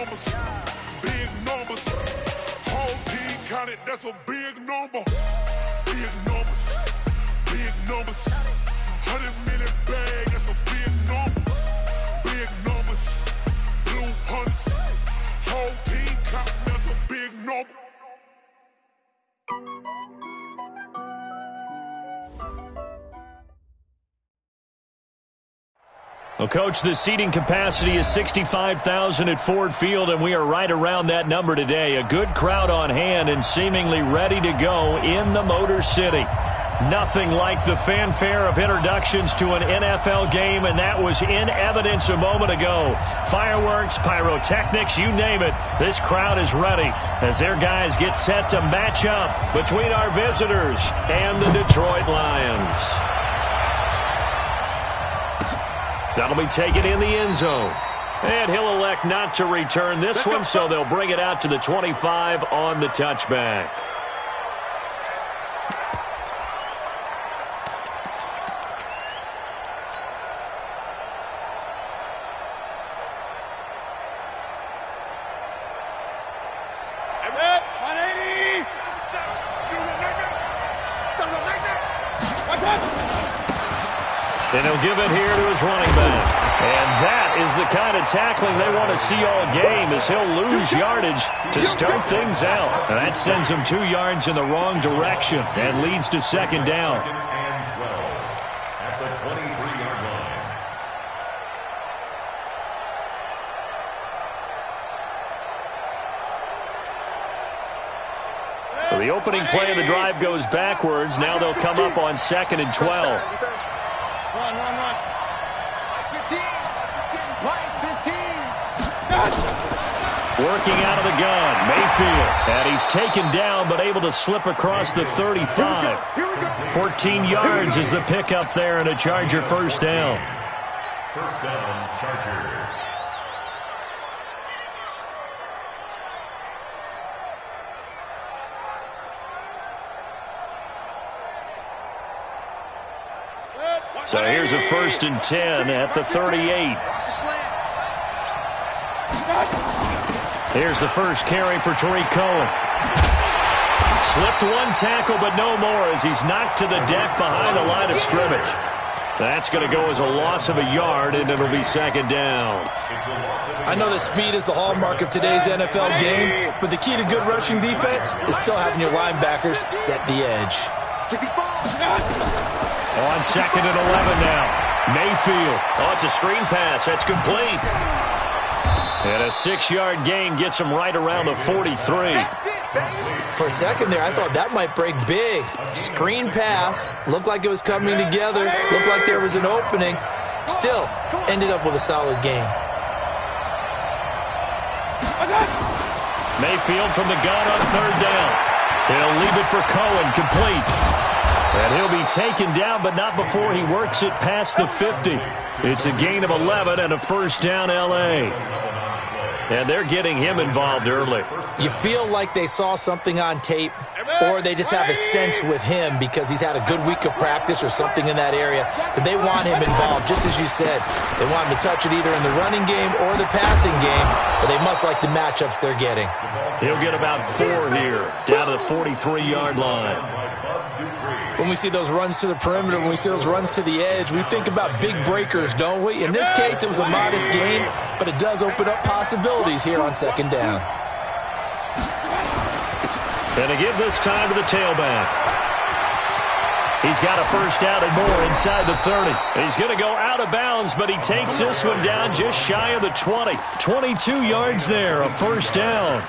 numbers. Big numbers. Whole team counted, that's a big number. Big numbers. Big numbers. 100 million bag, that's a big number. Big numbers. Blue hunts. Whole team counting, that's a big number. Well, Coach, the seating capacity is 65,000 at Ford Field, and we are right around that number today. A good crowd on hand and seemingly ready to go in the Motor City. Nothing like the fanfare of introductions to an NFL game, and that was in evidence a moment ago. Fireworks, pyrotechnics, you name it. This crowd is ready as their guys get set to match up between our visitors and the Detroit Lions. That'll be taken in the end zone. And he'll elect not to return this one, so they'll bring it out to the 25 on the touchback. And he'll give it here to his running back. And that is the kind of tackling they want to see all game, as he'll lose yardage to start things out. And that sends him 2 yards in the wrong direction and leads to second down. At the 23-yard line. So the opening play of the drive goes backwards. Now they'll come up on 2nd and 12. Run. 15. Working out of the gun, Mayfield. And he's taken down but able to slip across the 35. 14 yards is the pickup there and a Charger first down. First down, Chargers. So here's a 1st and 10 at the 38. Here's the first carry for Tariq Cohen. Slipped one tackle, but no more as he's knocked to the deck behind the line of scrimmage. That's going to go as a loss of a yard, and it'll be second down. I know that speed is the hallmark of today's NFL game, but the key to good rushing defense is still having your linebackers set the edge. On 2nd and 11 now. Mayfield. Oh, it's a screen pass. That's complete. And a 6-yard gain gets him right around the 43. For a second there, I thought that might break big. Screen pass. Looked like it was coming together. Looked like there was an opening. Still, ended up with a solid game. Mayfield from the gun on 3rd down. He'll leave it for Cohen, complete. And he'll be taken down, but not before he works it past the 50. It's a gain of 11 and a first down L.A. And they're getting him involved early. You feel like they saw something on tape, or they just have a sense with him because he's had a good week of practice or something in that area that they want him involved, just as you said. They want him to touch it either in the running game or the passing game, but they must like the matchups they're getting. He'll get about 4 here, down to the 43-yard line. When we see those runs to the perimeter, when we see those runs to the edge, we think about big breakers, don't we? In this case, it was a modest game, but it does open up possibilities here on 2nd down. And to give this time to the tailback. He's got a first down and more inside the 30. He's going to go out of bounds, but he takes this one down just shy of the 20. 22 yards there, a first down.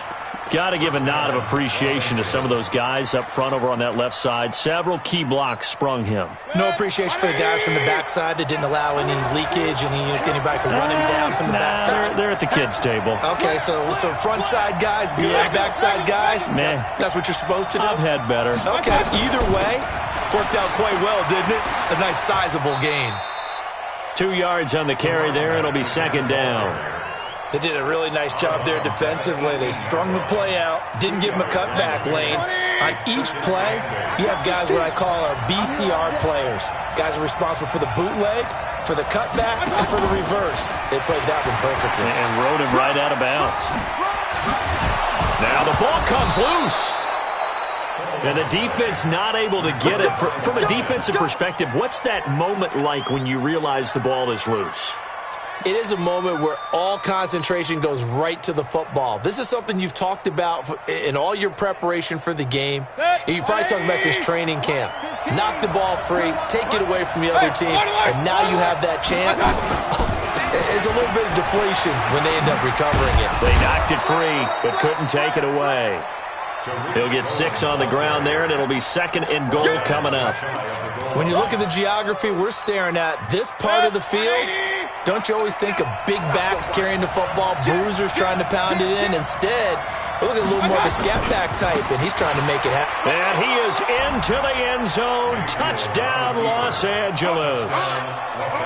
Got to give a nod of appreciation to some of those guys up front over on that left side. Several key blocks sprung him. No appreciation for the guys from the backside that didn't allow any leakage, anybody could run him down from the backside. They're at the kids' table. Okay, so front side guys good, backside guys, meh. That's what you're supposed to do? I've had better. Okay, either way, worked out quite well, didn't it? A nice sizable gain. 2 yards on the carry there. It'll be second down. They did a really nice job there defensively. They strung the play out, didn't give him a cutback lane. On each play, you have guys what I call our BCR players. Guys are responsible for the bootleg, for the cutback, and for the reverse. They played that one perfectly. And rode him right out of bounds. Now the ball comes loose. And the defense not able to get it. From a defensive perspective, what's that moment like when you realize the ball is loose? It is a moment where all concentration goes right to the football. This is something you've talked about in all your preparation for the game. You probably talked about this training camp. Knock the ball free, take it away from the other team, and now you have that chance. There's a little bit of deflation when they end up recovering it. They knocked it free, but couldn't take it away. He'll get 6 on the ground there, and it'll be 2nd and goal coming up. When you look at the geography we're staring at, this part of the field, don't you always think of big backs carrying the football, bruisers trying to pound it in? Instead, we're looking at a little more of a scat back type, and he's trying to make it happen. And he is into the end zone. Touchdown, Los Angeles.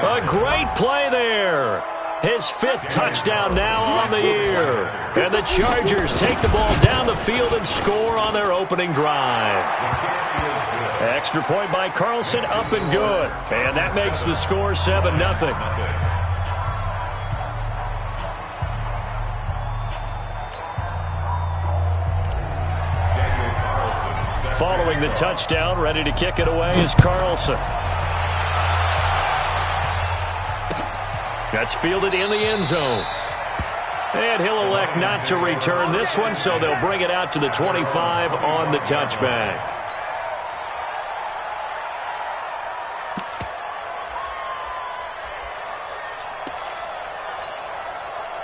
A great play there. His 5th touchdown now on the year. And the Chargers take the ball down the field and score on their opening drive. Extra point by Carlson, up and good. And that makes the score 7-0. Following the touchdown, ready to kick it away is Carlson. That's fielded in the end zone. And he'll elect not to return this one, so they'll bring it out to the 25 on the touchback.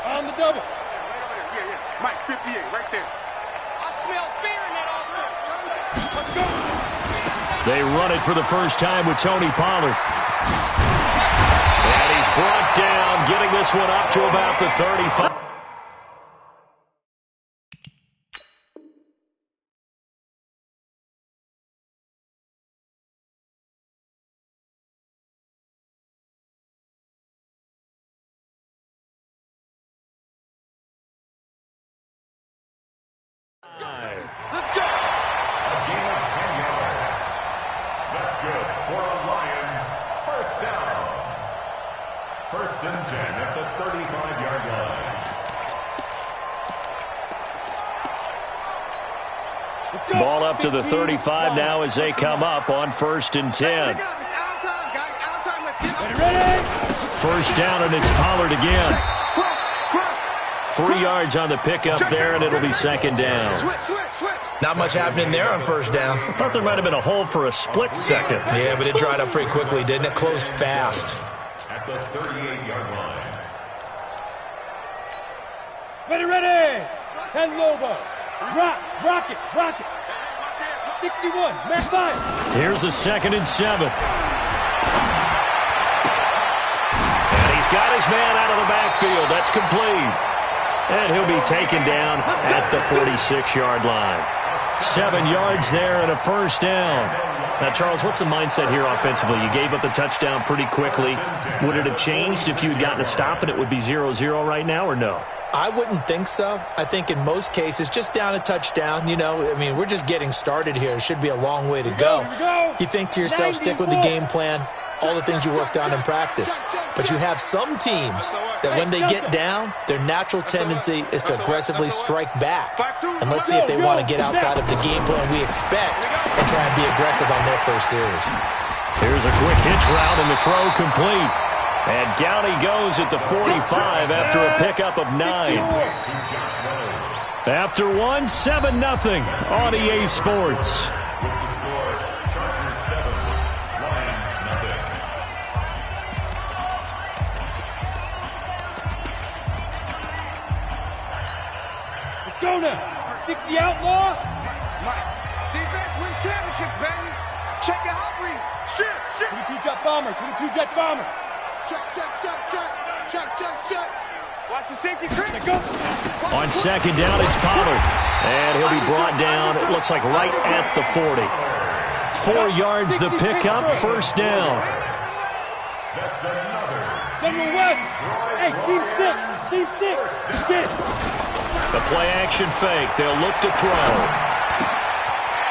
On the double. Yeah. Mike, 58, right there. I smell fear in that offense. Let's go. They run it for the first time with Tony Pollard. And he's brought down, getting this one up to about the 35. Let's go. A gain of 10 yards. That's good for a Lions first down. 1st and 10 at the 35-yard line. Ball up to the 35 now as they come up on 1st and 10. First down, and it's Pollard again. 3 yards on the pickup there, and it'll be 2nd down. Not much happening there on 1st down. I thought there might have been a hole for a split second. Yeah, but it dried up pretty quickly, didn't it? Closed fast. At the 38-yard line. Ready. 10 Lobo. Rock it. 61, Mac 5. Here's a 2nd and 7. And he's got his man out of the backfield. That's complete. And he'll be taken down at the 46-yard line. 7 yards there and a 1st down. Now, Charles, what's the mindset here offensively? You gave up the touchdown pretty quickly. Would it have changed if you had gotten a stop and it would be 0-0 right now, or no? I wouldn't think so. I think in most cases, just down a touchdown, we're just getting started here. It should be a long way to go. You think to yourself, stick with the game plan, all the things you worked on in practice. But you have some teams that when they get down, their natural tendency is to aggressively strike back. And let's see if they want to get outside of the game plan we expect and try and be aggressive on their first series. Here's a quick hitch route and the throw complete. And down he goes at the 45 after a pickup of 9. After 7-0 on EA Sports. Go now. 60 outlaw. Mike. Defense wins championships, baby. Check your hot read. Shit. 22 jet bomber. 22 jet bomber. Check. Watch the safety creep. Go. On 2nd down, it's Pollard. And he'll be brought down, it looks like right at the 40. 4 yards the pickup, 1st down. That's another. General West. Hey, Team 6. Team 6. Get. The play action fake. They'll look to throw.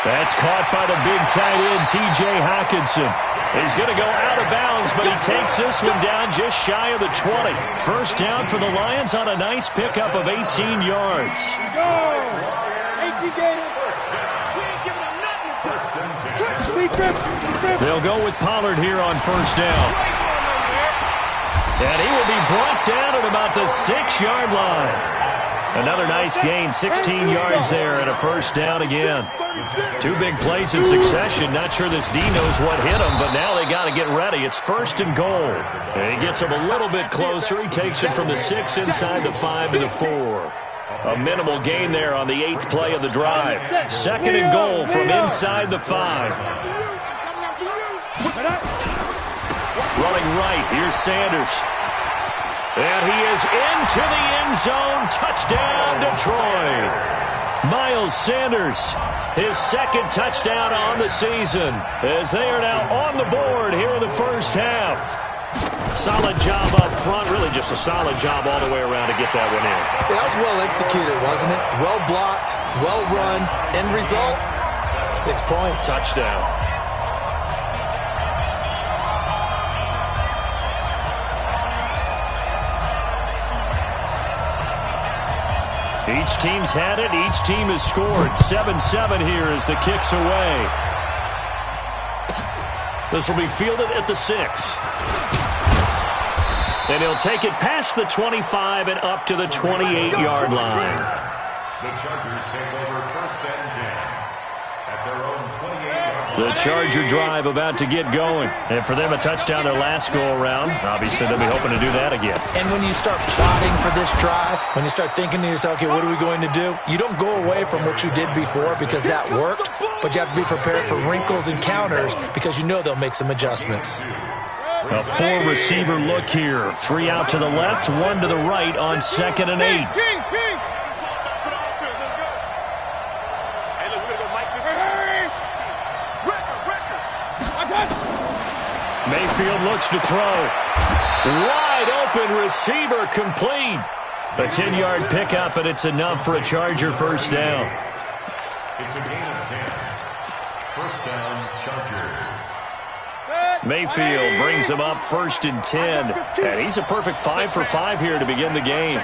That's caught by the big tight end, T.J. Hockenson. He's going to go out of bounds, but he takes this one down just shy of the 20. First down for the Lions on a nice pickup of 18 yards. Go. 18 Gators. We ain't giving them nothing. They'll go with Pollard here on first down. And he will be brought down at about the 6-yard line. Another nice gain, 16 yards there, and a first down again. Two big plays in succession. Not sure this D knows what hit him, but now they got to get ready. It's first and goal. And he gets him a little bit closer. He takes it from the 6 inside the 5 to the 4. A minimal gain there on the 8th play of the drive. Second and goal from inside the 5. Running right, here's Sanders. And he is into the end zone. Touchdown, Detroit. Miles Sanders, his second touchdown on the season, as they are now on the board here in the first half. Solid job up front, really just a solid job all the way around to get that one in. That was well executed, wasn't it? Well blocked, well run. End result, 6 points. Touchdown. Each team's had it. Each team has scored. 7-7 here as the kick's away. This will be fielded at the 6. And he'll take it past the 25 and up to the 28-yard line. The Chargers take over first and 10 at their own 28-yard line. The Charger drive about to get going. And for them, a touchdown their last go-around. Obviously, they'll be hoping to do that again. And when you start plotting for this drive, when you start thinking to yourself, okay, what are we going to do? You don't go away from what you did before because that worked, but you have to be prepared for wrinkles and counters because you know they'll make some adjustments. A 4-receiver look here. 3 out to the left, 1 to the right on 2nd and 8. Mayfield looks to throw. Wide open receiver complete. A 10-yard pickup, and it's enough for a Charger first down. It's a gain of 10. First down, Chargers. Mayfield brings him up first and 10. And he's a perfect 5 for 5 here to begin the game.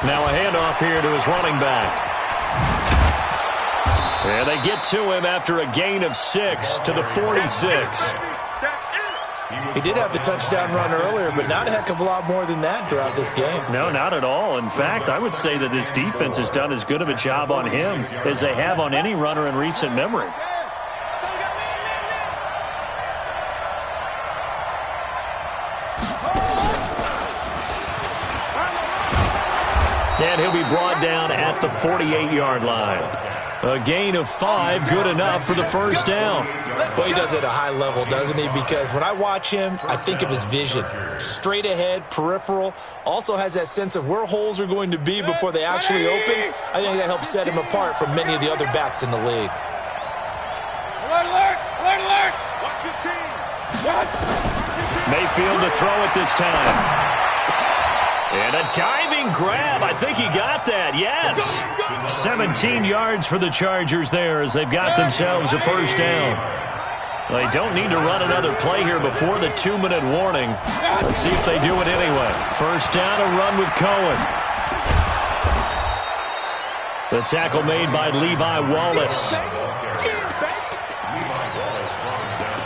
Now a handoff here to his running back. And they get to him after a gain of 6 to the 46. He did have the touchdown run earlier, but not a heck of a lot more than that throughout this game. No, not at all. In fact, I would say that this defense has done as good of a job on him as they have on any runner in recent memory. And he'll be brought down at the 48-yard line. A gain of 5, good enough for the first down. But he does it at a high level, doesn't he? Because when I watch him, I think of his vision. Straight ahead, peripheral. Also has that sense of where holes are going to be before they actually open. I think that helps set him apart from many of the other backs in the league. Alert, alert, alert, alert. Watch your team. What? Mayfield to throw it this time. And a diving grab. I think he got that. Yes. 17 yards for the Chargers there as they've got themselves a first down. They don't need to run another play here before the 2-minute warning. Let's see if they do it anyway. First down, a run with Cohen. The tackle made by Levi Wallace. Levi Wallace brought him down.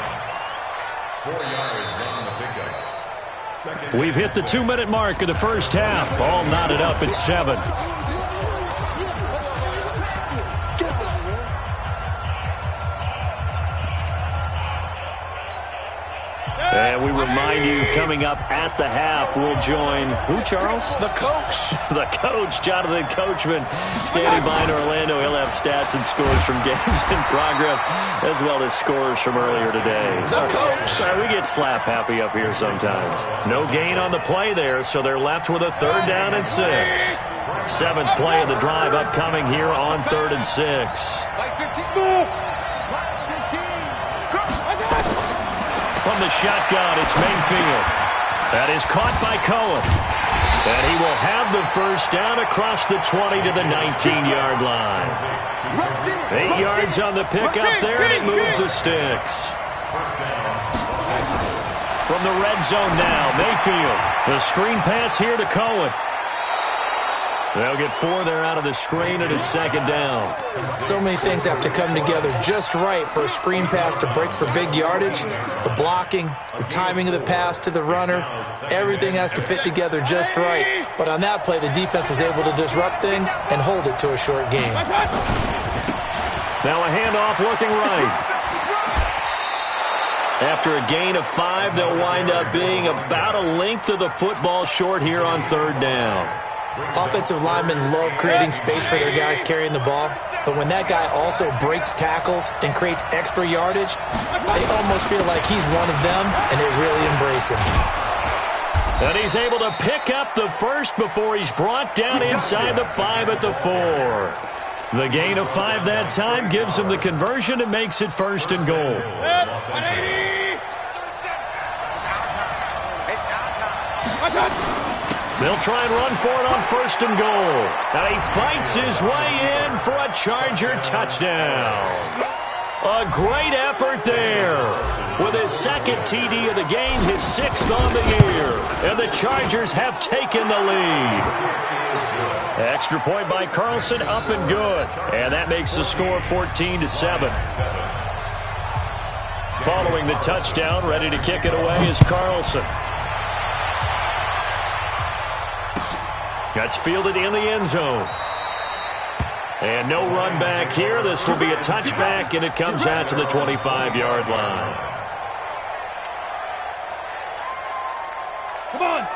4 yards on the pickup. We've hit the 2-minute mark of the first half. All knotted up at 7. And we remind you, coming up at the half, we'll join who, Charles? The coach. The coach, Jonathan Coachman, standing by in Orlando. He'll have stats and scores from games in progress, as well as scores from earlier today. The coach. We get slap happy up here sometimes. No gain on the play there, so they're left with a 3rd down and 6. 7th play of the drive upcoming here on 3rd and 6. From the shotgun, it's Mayfield. That is caught by Cohen. And he will have the first down across the 20 to the 19-yard line. 8 yards on the pickup there, and it moves the sticks. From the red zone now, Mayfield. The screen pass here to Cohen. They'll get 4 there out of the screen, and it's second down. So many things have to come together just right for a screen pass to break for big yardage. The blocking, the timing of the pass to the runner, everything has to fit together just right. But on that play, the defense was able to disrupt things and hold it to a short game. Now a handoff looking right. After a gain of 5, they'll wind up being about a length of the football short here on third down. Offensive linemen love creating space for their guys carrying the ball, but when that guy also breaks tackles and creates extra yardage, they almost feel like he's one of them, and they really embrace him. And he's able to pick up the first before he's brought down inside the 5 at the 4. The gain of 5 that time gives him the conversion and makes it first and goal. They'll try and run for it on first and goal. And he fights his way in for a Charger touchdown. A great effort there. With his second TD of the game, his 6th on the year. And the Chargers have taken the lead. Extra point by Carlson, up and good. And that makes the score 14-7. Following the touchdown, ready to kick it away is Carlson. That's fielded in the end zone. And no run back here. This will be a touchback, and it comes out to the 25-yard line.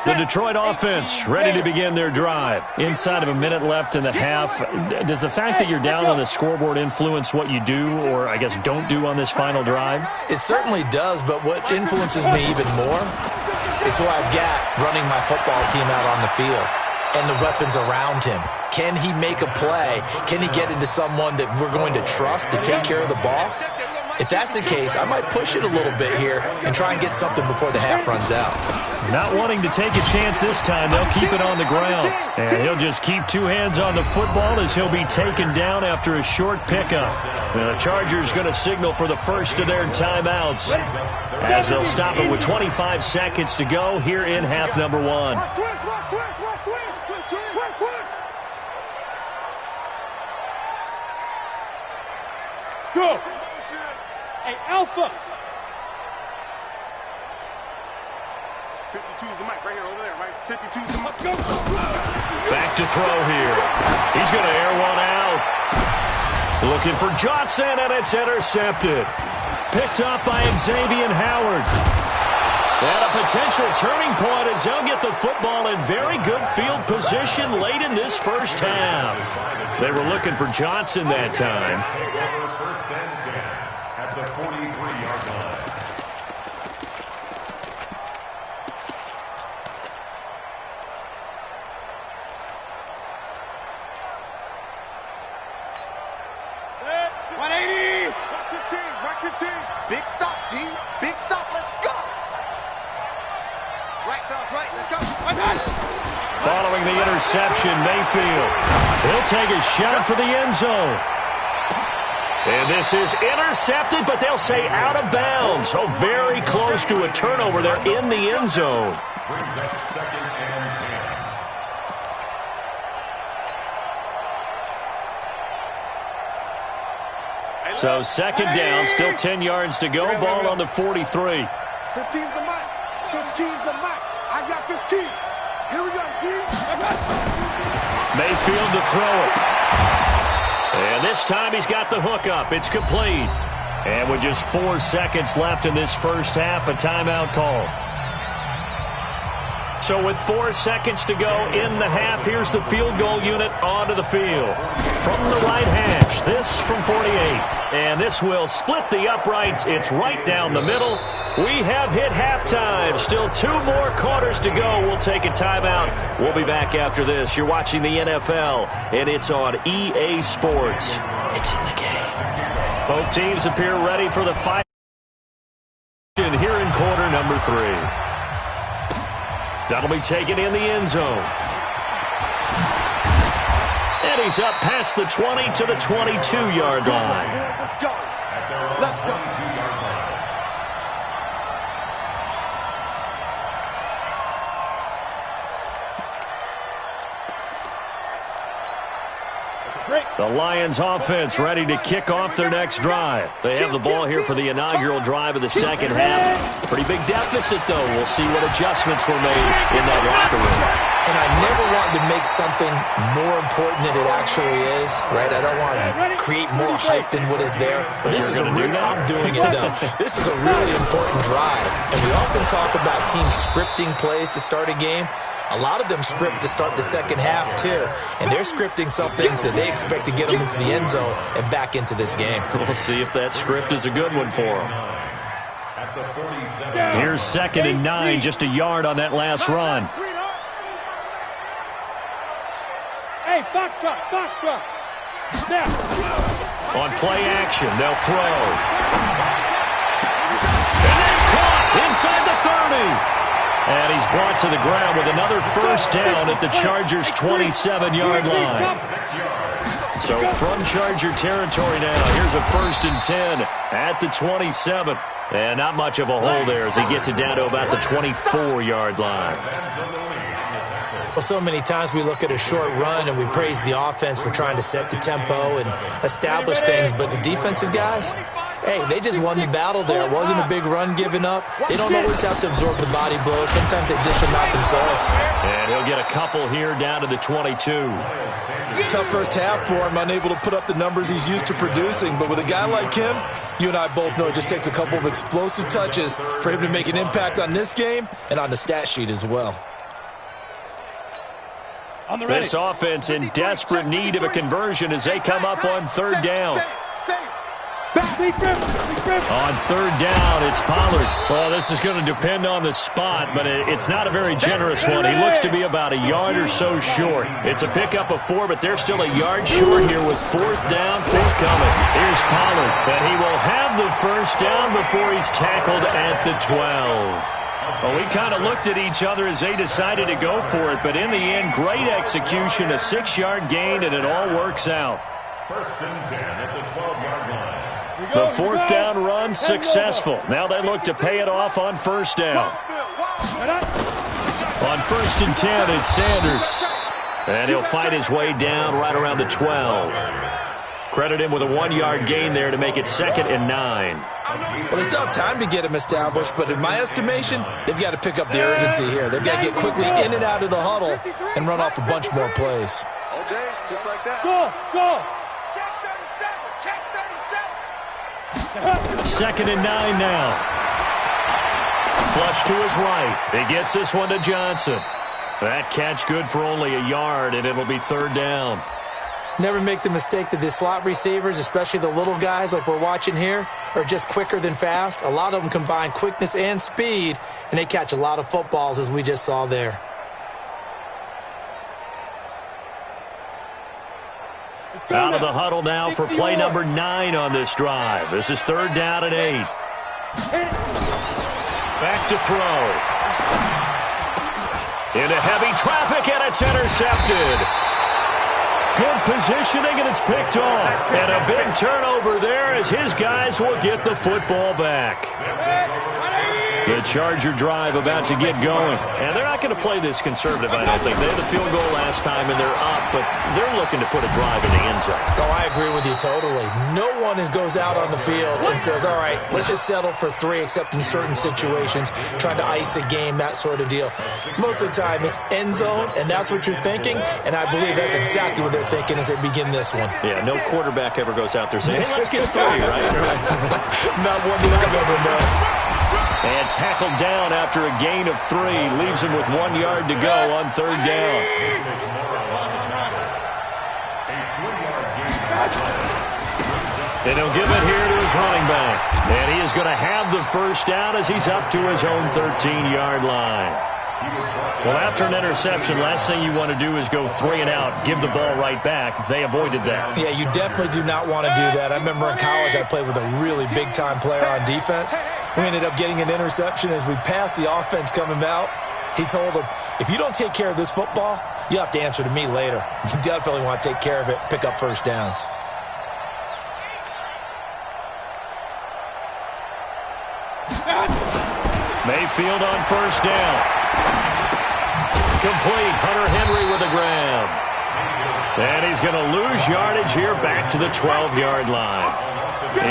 The Detroit offense ready to begin their drive. Inside of a minute left in the half. Does the fact that you're down on the scoreboard influence what you do, or I guess don't do on this final drive? It certainly does, but what influences me even more is who I've got running my football team out on the field and the weapons around him. Can he make a play? Can he get into someone that we're going to trust to take care of the ball? If that's the case, I might push it a little bit here and try and get something before the half runs out. Not wanting to take a chance this time, they'll keep it on the ground. And he'll just keep 2 hands on the football as he'll be taken down after a short pickup. Now, the Chargers going to signal for the first of their timeouts as they'll stop it with 25 seconds to go here in half number 1. Go! Hey, Alpha! 52's the mic right here, over there, right? 52's the mic. Go! Back to throw here. He's going to air one out. Looking for Johnson, and it's intercepted. Picked up by Xavier Howard. And a potential turning point as they'll get the football in very good field position late in this first half. They were looking for Johnson that time. First and 10 at the 43-yard line. Big stop, D. Big stop. Let's go. Right, fellas, right. Let's go. Following the interception, Mayfield. He'll take a shot for the end zone. And this is intercepted, but they'll say out of bounds. Oh, very close to a turnover there in the end zone. Brings up second and 10. So second down, still 10 yards to go. Ball on the 43. 15's the mic. 15's the mic. I got 15. Here we go, D. Mayfield to throw it. And this time he's got the hook up. It's complete. And with just 4 seconds left in this first half, a timeout call. So with 4 seconds to go in the half, here's the field goal unit onto the field. From the right hash, this from 48. And this will split the uprights. It's right down the middle. We have hit halftime. Still 2 more quarters to go. We'll take a timeout. We'll be back after this. You're watching the NFL, and it's on EA Sports. It's in the game. Both teams appear ready for the fight here in quarter number 3. That'll be taken in the end zone. And he's up past the 20 to the 22-yard line. Let's go. Let's go. The Lions offense ready to kick off their next drive. They have the ball here for the inaugural drive of the second half. Pretty big deficit, though. We'll see what adjustments were made in that locker room. And I never wanted to make something more important than it actually is, right? I don't want to create more hype than what is there. But this is I'm doing it, though. This is a really important drive. And we often talk about teams scripting plays to start a game. A lot of them script to start the second half, too. And they're scripting something that they expect to get them into the end zone and back into this game. We'll see if that script is a good one for them. Here's 2nd and 9, just a yard on that last run. Hey, box truck. Now. On play action, they'll throw. And that's caught inside the 30. And he's brought to the ground with another first down at the Chargers' 27-yard line. So from Charger territory now, here's a 1st and 10 at the 27. And not much of a hole there as he gets it down to about the 24-yard line. Well, so many times we look at a short run and we praise the offense for trying to set the tempo and establish things, but the defensive guys, hey, they just won the battle there. It wasn't a big run given up. They don't always have to absorb the body blows. Sometimes they dish them out themselves. And he'll get a couple here down to the 22. Tough first half for him, unable to put up the numbers he's used to producing. But with a guy like him, you and I both know it just takes a couple of explosive touches for him to make an impact on this game and on the stat sheet as well. This offense in desperate need of a conversion as they come up on 3rd down. On 3rd down, it's Pollard. Well, this is going to depend on the spot, but it's not a very generous one. He looks to be about a yard or so short. It's a pickup of 4, but they're still a yard short here with 4th down, 4th coming. Here's Pollard, and he will have the first down before he's tackled at the 12. Well, we kind of looked at each other as they decided to go for it, but in the end, great execution, a 6-yard gain, and it all works out. 1st and 10 at the 12-yard line. The 4th down run successful. Now they look to pay it off on 1st down. On 1st and 10, it's Sanders. And he'll fight his way down right around the 12. Credit him with a 1-yard gain there to make it 2nd and 9. Well, they still have time to get him established, but in my estimation, they've got to pick up the urgency here. They've got to get quickly in and out of the huddle and run off a bunch more plays. Okay, just like that. Go. Check 2nd and 9 now. Flush to his right. He gets this one to Johnson. That catch good for only a yard, and it'll be 3rd down. Never make the mistake that the slot receivers, especially the little guys like we're watching here, are just quicker than fast. A lot of them combine quickness and speed, and they catch a lot of footballs, as we just saw there. Out of the huddle now for play number 9 on this drive. This is 3rd down and 8. Back to throw. Into heavy traffic, and it's intercepted. Good positioning, and it's picked off. And a big turnover there as his guys will get the football back. The Charger drive about to get going. And they're not going to play this conservative, I don't think. They had the field goal last time, and they're up, but they're looking to put a drive in the end zone. Oh, I agree with you totally. No one goes out on the field and says, all right, let's just settle for 3, except in certain situations, trying to ice a game, that sort of deal. Most of the time, it's end zone, and that's what you're thinking, and I believe that's exactly what they're thinking as they begin this one. Yeah, no quarterback ever goes out there saying, hey, let's get 3, right? Not one that I've ever known. And tackled down after a gain of 3. Leaves him with 1 yard to go on 3rd down. And he'll give it here to his running back. And he is going to have the first down as he's up to his own 13-yard line. Well, after an interception, last thing you want to do is go 3 and out, give the ball right back. They avoided that. Yeah, you definitely do not want to do that. I remember in college I played with a really big-time player on defense. We ended up getting an interception as we passed the offense coming out. He told him, if you don't take care of this football, you have to answer to me later. You definitely want to take care of it, pick up first downs. Mayfield on first down. Complete. Hunter Henry with a grab. And he's going to lose yardage here back to the 12-yard line.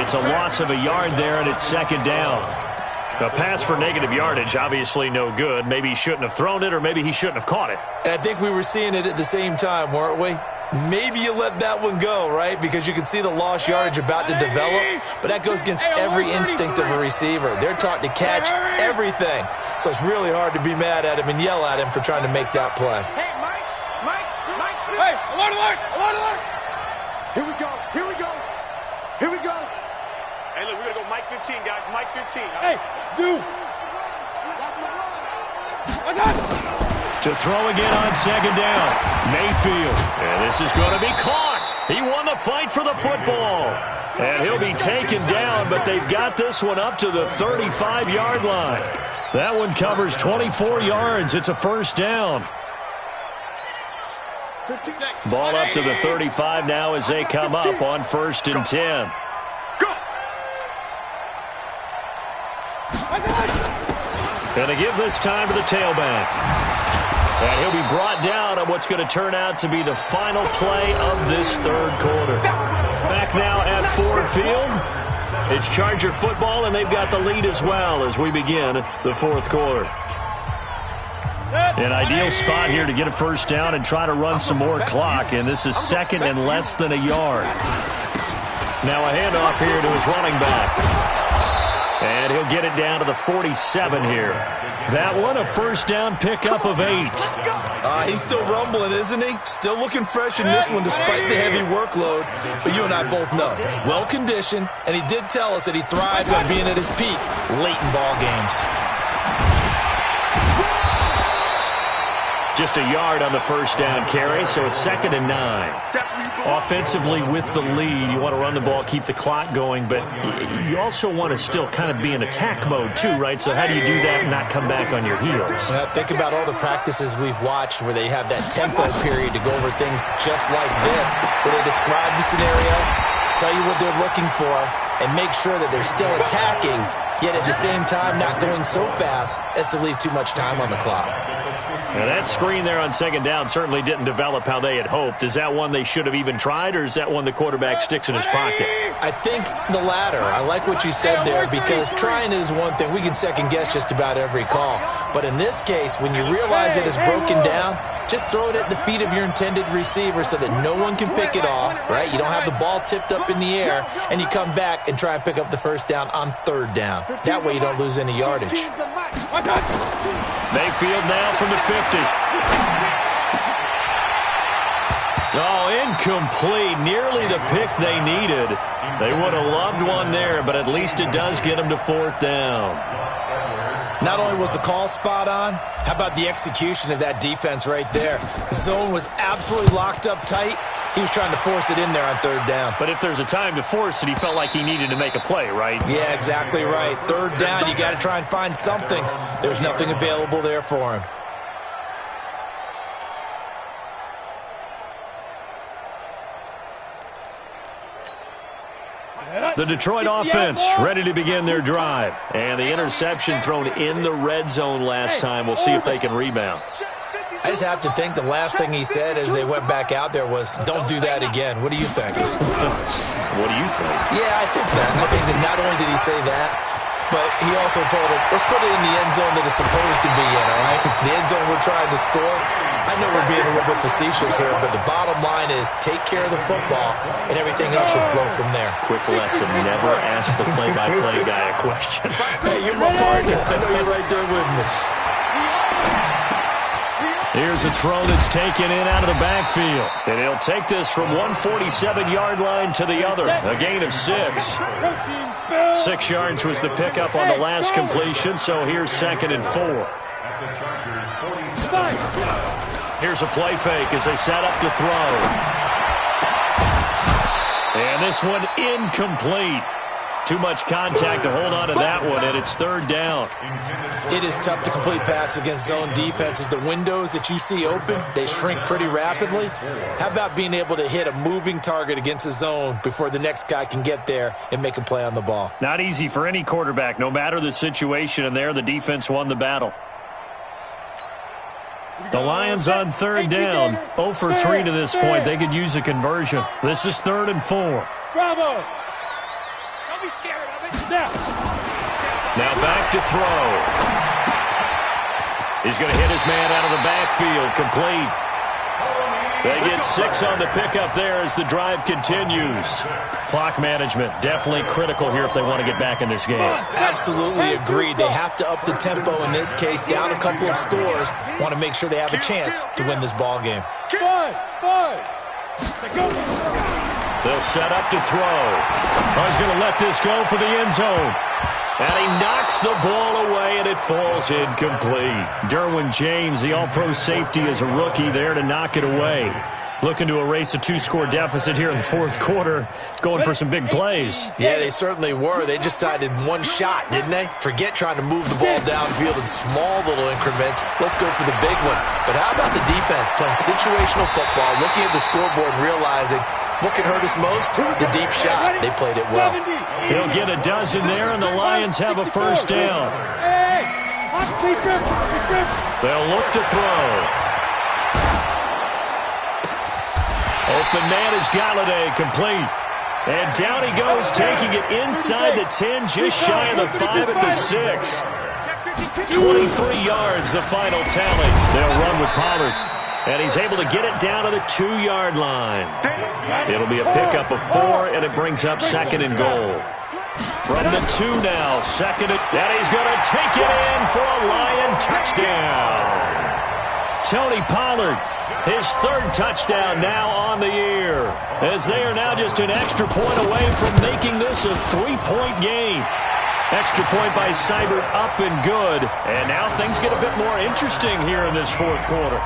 It's a loss of a yard there, and it's second down. A pass for negative yardage, obviously no good. Maybe he shouldn't have thrown it, or maybe he shouldn't have caught it. And I think we were seeing it at the same time, weren't we? Maybe you let that one go, right? Because you can see the lost yardage about to develop, but that goes against every instinct of a receiver. They're taught to catch everything. So it's really hard to be mad at him and yell at him for trying to make that play. Hey, Mike. Hey, alert. Here we go. Hey, look, we're going to go Mike 15, guys. Mike 15. Hey, Zoo. That's my run. To throw again on second down. Mayfield. And this is going to be caught. He won the fight for the football. And he'll be taken down, but they've got this one up to the 35-yard line. That one covers 24 yards. It's a first down. 15. Ball up to the 35 now as they come up on 1st and 10. Going to give this time to the tailback. And he'll be brought down on what's going to turn out to be the final play of this third quarter. Back now at Ford Field. It's Charger football, and they've got the lead as well as we begin the fourth quarter. An ideal spot here to get a first down and try to run some more clock, and this is second and less than a yard. Now a handoff here to his running back. And he'll get it down to the 47 here. That one, a first down pickup of 8. He's still rumbling, isn't he? Still looking fresh in this one despite the heavy workload. But you and I both know, well-conditioned, and he did tell us that he thrives on being at his peak late in ball games. Just a yard on the first down carry, so it's 2nd and 9. Offensively with the lead, you want to run the ball, keep the clock going, but you also want to still kind of be in attack mode too, right? So how do you do that and not come back on your heels? Well, think about all the practices we've watched where they have that tempo period to go over things just like this, where they describe the scenario, tell you what they're looking for, and make sure that they're still attacking, yet at the same time not going so fast as to leave too much time on the clock. Now that screen there on second down certainly didn't develop how they had hoped. Is that one they should have even tried, or is that one the quarterback sticks in his pocket? I think the latter. I like what you said there, because trying it is one thing. We can second-guess just about every call. But in this case, when you realize it is broken down, just throw it at the feet of your intended receiver so that no one can pick it off, right? You don't have the ball tipped up in the air, and you come back and try and pick up the first down on third down. That way you don't lose any yardage. Mayfield now from the 50. Oh, incomplete. Nearly the pick they needed. They would have loved one there, but at least it does get them to 4th down. Not only was the call spot on, how about the execution of that defense right there? The zone was absolutely locked up tight. He was trying to force it in there on third down. But if there's a time to force it, he felt like he needed to make a play, right? Yeah, exactly right. Third down, you got to try and find something. There's nothing available there for him. The Detroit offense ready to begin their drive. And the interception thrown in the red zone last time. We'll see if they can rebound. I just have to think the last thing he said as they went back out there was, don't do that again. What do you think? What do you think? Yeah, I think that. I think that not only did he say that, but he also told him, let's put it in the end zone that it's supposed to be in, all right? The end zone we're trying to score. I know we're being a little bit facetious here, but the bottom line is take care of the football, and everything else should flow from there. Quick lesson, never ask the play-by-play guy a question. Hey, you're my partner. I know you're right there with me. Here's a throw that's taken in out of the backfield. And he'll take this from 147-yard line to the other. A gain of 6. 6 yards was the pickup on the last completion, so here's 2nd and 4. Here's a play fake as they set up to throw. And this one incomplete. Too much contact to hold on to that one, and it's third down. It is tough to complete passes against zone defenses. The windows that you see open, they shrink pretty rapidly. How about being able to hit a moving target against a zone before the next guy can get there and make a play on the ball? Not easy for any quarterback, no matter the situation, and there the defense won the battle. The Lions on third down, 0 for 3 to this point. They could use a conversion. This is 3rd and 4. Bravo! Don't be scared of it. Now back to throw. He's going to hit his man out of the backfield, complete. They get 6 on the pickup there as the drive continues. Clock management, definitely critical here if they want to get back in this game. Absolutely agreed. They have to up the tempo in this case, down a couple of scores. Want to make sure they have a chance to win this ball game. They'll set up to throw. He's going to let this go for the end zone. And he knocks the ball away, and it falls incomplete. Derwin James, the all-pro safety, is a rookie there to knock it away. Looking to erase a 2-score deficit here in the fourth quarter, going for some big plays. Yeah, they certainly were. They just decided one shot, didn't they? Forget trying to move the ball downfield in small little increments. Let's go for the big one. But how about the defense playing situational football, looking at the scoreboard and realizing what can hurt us most? The deep shot. They played it well. He'll get a dozen there, and the Lions have a first down. They'll look to throw. Open man is Galladay, complete. And down he goes, taking it inside the 10, just shy of the 5 at the 6. 23 yards, the final tally. They'll run with Pollard. And he's able to get it down to the 2-yard line. It'll be a pickup of 4, and it brings up 2nd and goal. From the 2 now, 2nd and he's going to take it in for a Lion touchdown. Tony Pollard, his 3rd touchdown now on the year, as they are now just an extra point away from making this a 3-point game. Extra point by Seibert, up and good. And now things get a bit more interesting here in this fourth quarter.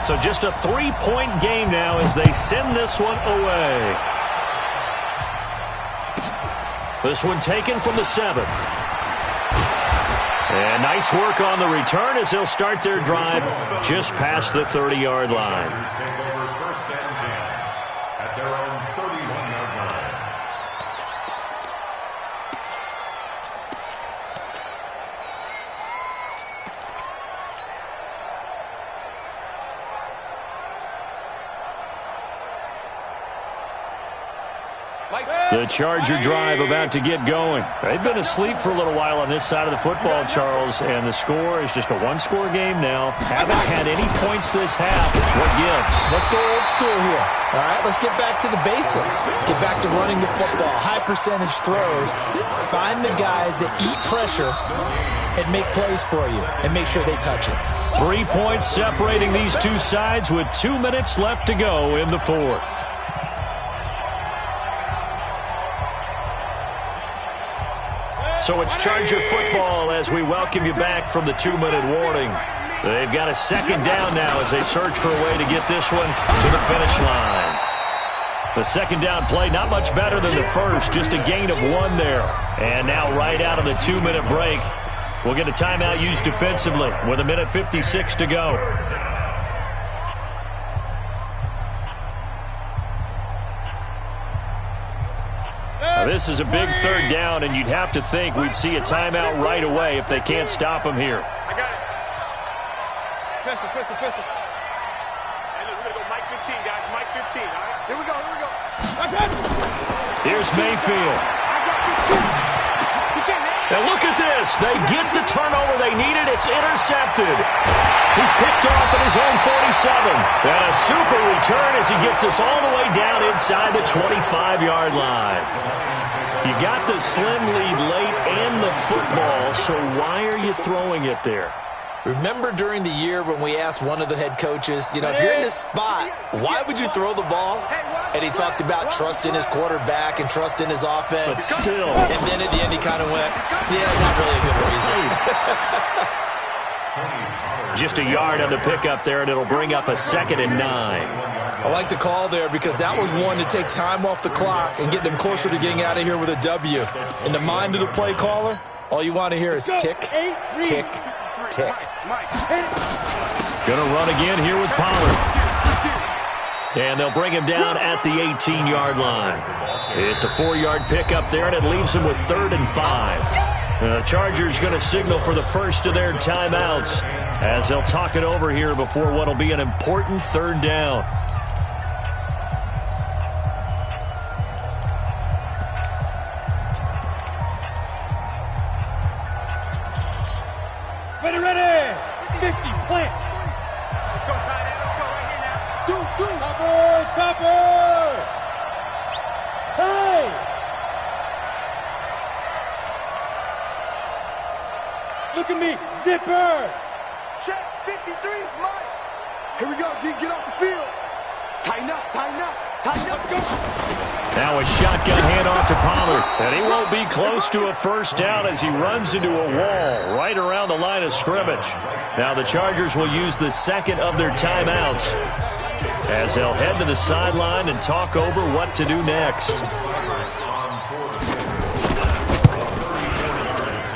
So just a 3-point game now as they send this one away. This one taken from the 7th. And nice work on the return as they'll start their drive just past the 30-yard line. The Charger drive about to get going. They've been asleep for a little while on this side of the football, Charles, and the score is just a 1-score game now. Haven't had any points this half. What gives? Let's go old school here. All right, let's get back to the basics. Get back to running the football, high percentage throws. Find the guys that eat pressure and make plays for you and make sure they touch it. 3 points separating these two sides with 2 minutes left to go in the fourth. So it's Charger football as we welcome you back from the 2-minute warning. They've got a 2nd down now as they search for a way to get this one to the finish line. The 2nd down play, not much better than the first, just a gain of 1 there. And now right out of the 2-minute break, we'll get a timeout used defensively with 1:56 to go. This is a big 3rd down, and you'd have to think we'd see a timeout right away if they can't stop him here. I got it. Pistol. Hey, look, we're going to go Mike 15, guys. Mike 15, all right? Here we go. Here's Mayfield. I got 15. And look at this. They get the turnover they needed. It's intercepted. He's picked off at his own 47. And a super return as he gets us all the way down inside the 25-yard line. You got the slim lead late and the football, so why are you throwing it there? Remember during the year when we asked one of the head coaches, if you're in this spot, why would you throw the ball? And he talked about trust in his quarterback and trust in his offense. But still. And then at the end he kind of went, yeah, not really a good reason. Just a yard on the pickup there, and it'll bring up a 2nd and 9. I like the call there because that was one to take time off the clock and get them closer to getting out of here with a W. In the mind of the play caller, all you want to hear is tick, tick, tick. Going to run again here with Pollard. And they'll bring him down at the 18-yard line. It's a 4-yard pickup there, and it leaves him with 3rd and 5. The Chargers going to signal for the first of their timeouts as they'll talk it over here before what will be an important 3rd down. Ready! 50, plant. Let's go, tight end. Let's go right here now. Do. Topper! Hey! Look at me, zipper! Check, 53's mine. Here we go, D, get off the field. Tighten up, go. Now a shotgun handoff to Pollard. And he won't be close to a first down as he runs into a wall right around the line of scrimmage. Now the Chargers will use the 2nd of their timeouts as they'll head to the sideline and talk over what to do next.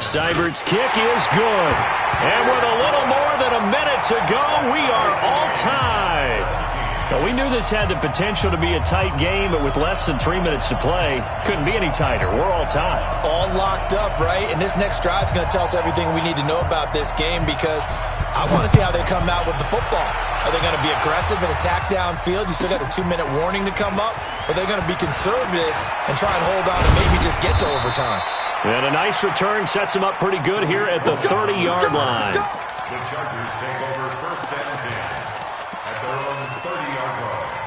Seibert's kick is good. And with a little more than a minute to go, we are all tied. Now, we knew this had the potential to be a tight game, but with less than 3 minutes to play, couldn't be any tighter. We're all tied. All locked up, right? And this next drive's going to tell us everything we need to know about this game because I want to see how they come out with the football. Are they going to be aggressive and attack downfield? You still got a 2-minute warning to come up? Or are they going to be conservative and try and hold on and maybe just get to overtime? And a nice return sets them up pretty good here at the 30-yard line. The Chargers take over 1st and 10 at their own 30-yard line.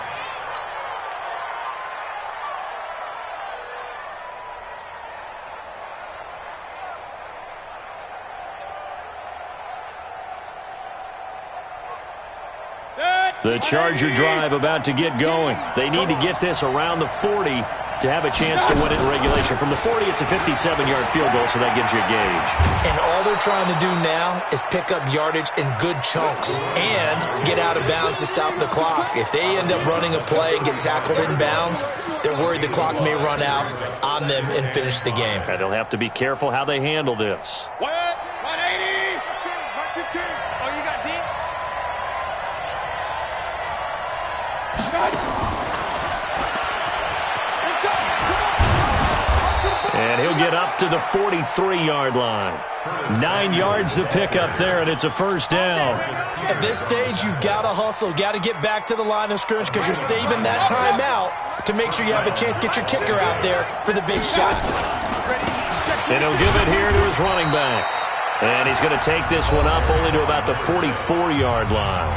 The Charger drive about to get going. They need to get this around the 40 to have a chance to win it in regulation. From the 40, it's a 57-yard field goal, so that gives you a gauge. And all they're trying to do now is pick up yardage in good chunks and get out of bounds to stop the clock. If they end up running a play and get tackled in bounds, they're worried the clock may run out on them and finish the game. And they'll have to be careful how they handle this. 180! 115! Oh, you got deep? And he'll get up to the 43-yard line. 9 yards to pick up there, and it's a first down. At this stage, you've got to hustle. Got to get back to the line of scrimmage because you're saving that timeout to make sure you have a chance to get your kicker out there for the big shot. And he'll give it here to his running back. And he's going to take this one up only to about the 44-yard line.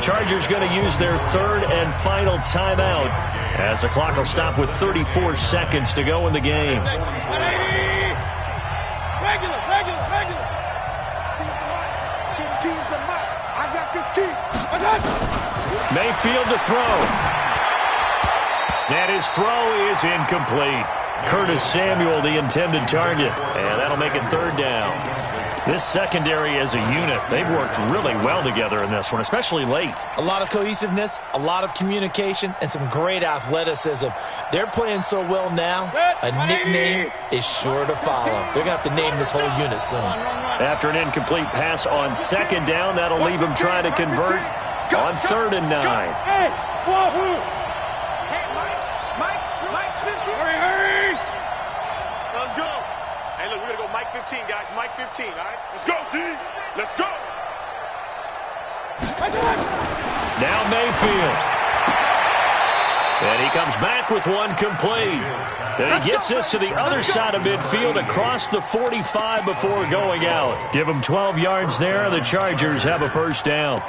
Chargers going to use their 3rd and final timeout as the clock will stop with 34 seconds to go in the game. 180! Regular! 15's the mark. I got 15. Mayfield to throw. And his throw is incomplete. Curtis Samuel, the intended target. And that'll make it 3rd down. This secondary as a unit, they've worked really well together in this one, especially late. A lot of cohesiveness, a lot of communication, and some great athleticism. They're playing so well now, a nickname is sure to follow. They're going to have to name this whole unit soon. After an incomplete pass on 2nd down, that'll leave him trying to convert on 3rd and 9. Hey, wahoo! Hey, Mike's 15. Hurry! Let's go. Hey, look, we're going to go Mike 15, guys. Mike 15, all right? Let's go, D. Let's go. Now Mayfield. And he comes back with one complete. And he gets this to the other side of midfield across the 45 before going out. Give him 12 yards there. The Chargers have a first down.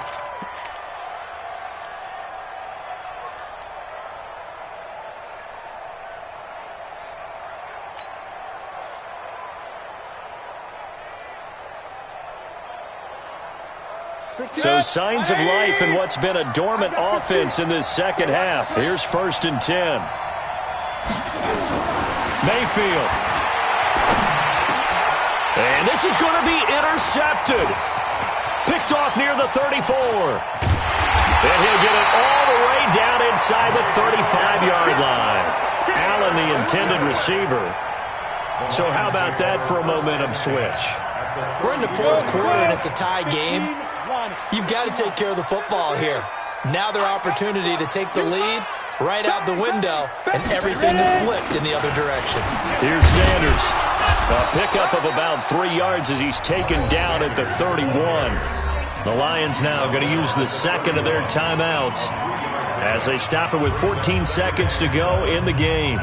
So signs of life in what's been a dormant offense in this second half. Here's 1st and 10. Mayfield. And this is going to be intercepted. Picked off near the 34. And he'll get it all the way down inside the 35-yard line. Allen, the intended receiver. So how about that for a momentum switch? We're in the fourth quarter, and it's a tie game. You've got to take care of the football here. Now their opportunity to take the lead right out the window, and everything is flipped in the other direction. Here's Sanders. A pickup of about 3 yards as he's taken down at the 31. The Lions now going to use the second of their timeouts as they stop it with 14 seconds to go in the game.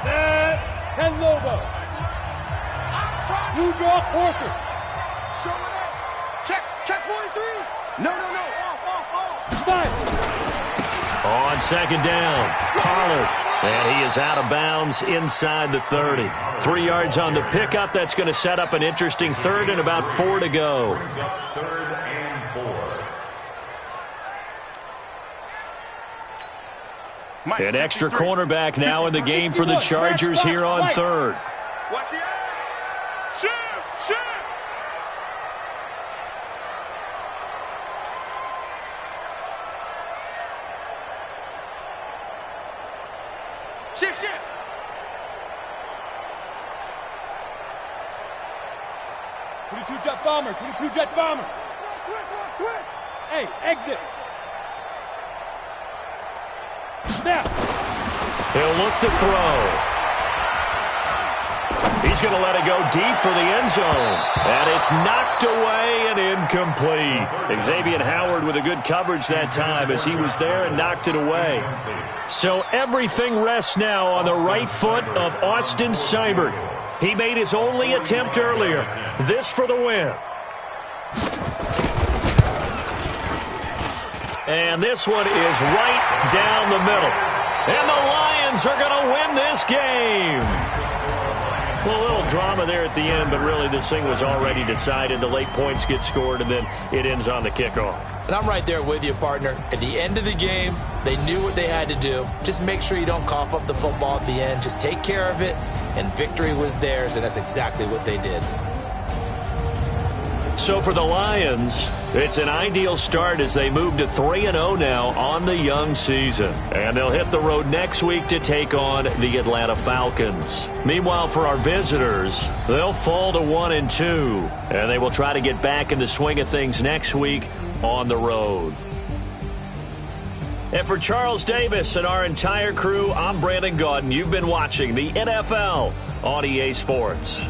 Set. 10 logo. You draw quarter. Show it up. Check 43. No. Off. Five. On second down, Pollard. And he is out of bounds inside the 30. 3 yards on the pickup. That's going to set up an interesting third and about 4 to go. Brings up 3rd and 4. An extra cornerback now in the game for the Chargers here on third. Watch the eye. Shoot. Shift. 22 jet bomber. Switch. Hey, exit. Snap. He'll look to throw. He's going to let it go deep for the end zone. And it's knocked away and incomplete. Xavier Howard with a good coverage that time as he was there and knocked it away. So everything rests now on the right foot of Austin Seibert. He made his only attempt earlier. This for the win. And this one is right down the middle. And the Lions are going to win this game. Well, a little drama there at the end, but really this thing was already decided. The late points get scored, and then it ends on the kickoff. And I'm right there with you, partner. At the end of the game, they knew what they had to do. Just make sure you don't cough up the football at the end. Just take care of it, and victory was theirs, and that's exactly what they did. So for the Lions, it's an ideal start as they move to 3-0 now on the young season. And they'll hit the road next week to take on the Atlanta Falcons. Meanwhile, for our visitors, they'll fall to 1-2. And they will try to get back in the swing of things next week on the road. And for Charles Davis and our entire crew, I'm Brandon Gaudin. You've been watching the NFL on EA Sports.